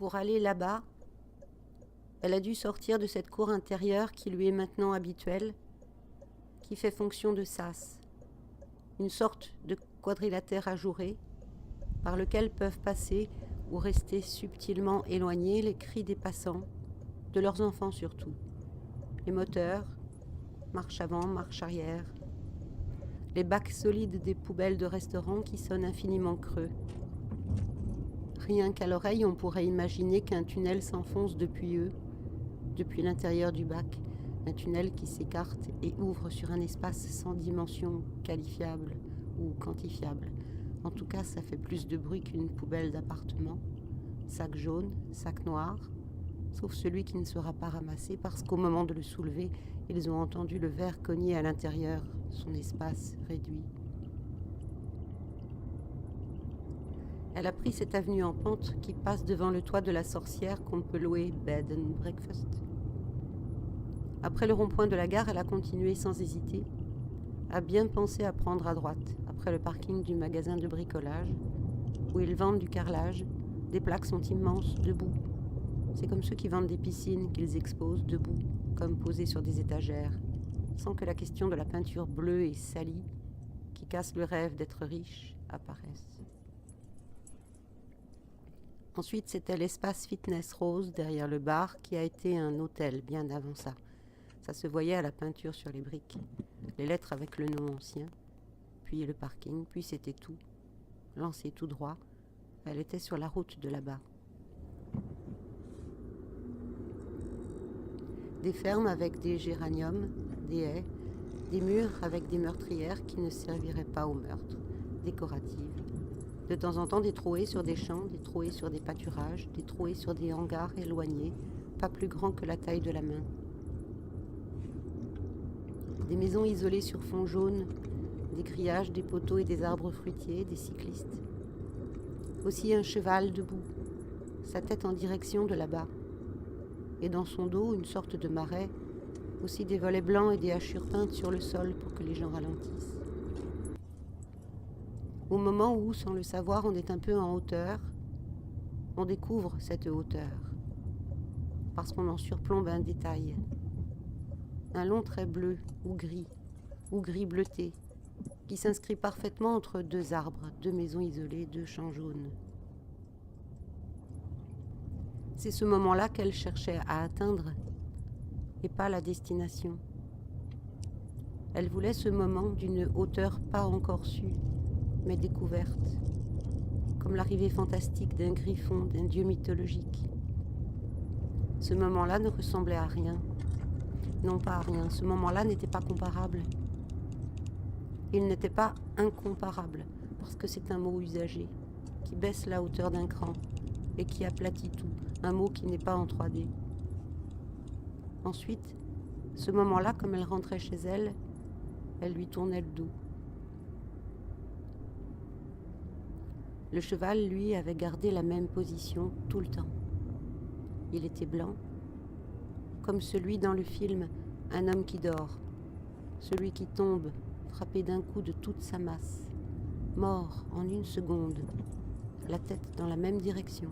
Pour aller là-bas, elle a dû sortir de cette cour intérieure qui lui est maintenant habituelle, qui fait fonction de sas, une sorte de quadrilatère ajouré par lequel peuvent passer ou rester subtilement éloignés les cris des passants, de leurs enfants surtout, les moteurs, marche avant, marche arrière, les bacs solides des poubelles de restaurants qui sonnent infiniment creux. Rien qu'à l'oreille, on pourrait imaginer qu'un tunnel s'enfonce depuis eux, depuis l'intérieur du bac, un tunnel qui s'écarte et ouvre sur un espace sans dimension qualifiable ou quantifiable. En tout cas, ça fait plus de bruit qu'une poubelle d'appartement. Sac jaune, sac noir, sauf celui qui ne sera pas ramassé parce qu'au moment de le soulever, ils ont entendu le verre cogner à l'intérieur, son espace réduit. Elle a pris cette avenue en pente qui passe devant le toit de la sorcière qu'on peut louer bed and breakfast. Après le rond-point de la gare, elle a continué sans hésiter, a bien pensé à prendre à droite, après le parking du magasin de bricolage, où ils vendent du carrelage. Les plaques sont immenses, debout. C'est comme ceux qui vendent des piscines qu'ils exposent debout, comme posées sur des étagères, sans que la question de la peinture bleue et salie, qui casse le rêve d'être riche, apparaisse. Ensuite, c'était l'espace fitness rose derrière le bar qui a été un hôtel bien avant ça. Ça se voyait à la peinture sur les briques, les lettres avec le nom ancien, puis le parking, puis c'était tout. Lancée tout droit, elle était sur la route de là-bas. Des fermes avec des géraniums, des haies, des murs avec des meurtrières qui ne serviraient pas au meurtre, décoratives. De temps en temps, des trouées sur des champs, des trouées sur des pâturages, des trouées sur des hangars éloignés, pas plus grands que la taille de la main. Des maisons isolées sur fond jaune, des grillages, des poteaux et des arbres fruitiers, des cyclistes. Aussi un cheval debout, sa tête en direction de là-bas. Et dans son dos, une sorte de marais, aussi des volets blancs et des hachures peintes sur le sol pour que les gens ralentissent. Au moment où, sans le savoir, on est un peu en hauteur, on découvre cette hauteur, parce qu'on en surplombe un détail. Un long trait bleu ou gris bleuté, qui s'inscrit parfaitement entre deux arbres, deux maisons isolées, deux champs jaunes. C'est ce moment-là qu'elle cherchait à atteindre, et pas la destination. Elle voulait ce moment d'une hauteur pas encore sue, mais découverte, comme l'arrivée fantastique d'un griffon, d'un dieu mythologique. Ce moment-là ne ressemblait à rien. Non, pas à rien. Ce moment-là n'était pas comparable. Il n'était pas incomparable, parce que c'est un mot usagé, qui baisse la hauteur d'un cran et qui aplatit tout, un mot qui n'est pas en 3D. Ensuite, ce moment-là, comme elle rentrait chez elle, elle lui tournait le dos. Le cheval, lui, avait gardé la même position tout le temps. Il était blanc, comme celui dans le film « Un homme qui dort », celui qui tombe, frappé d'un coup de toute sa masse, mort en une seconde, la tête dans la même direction.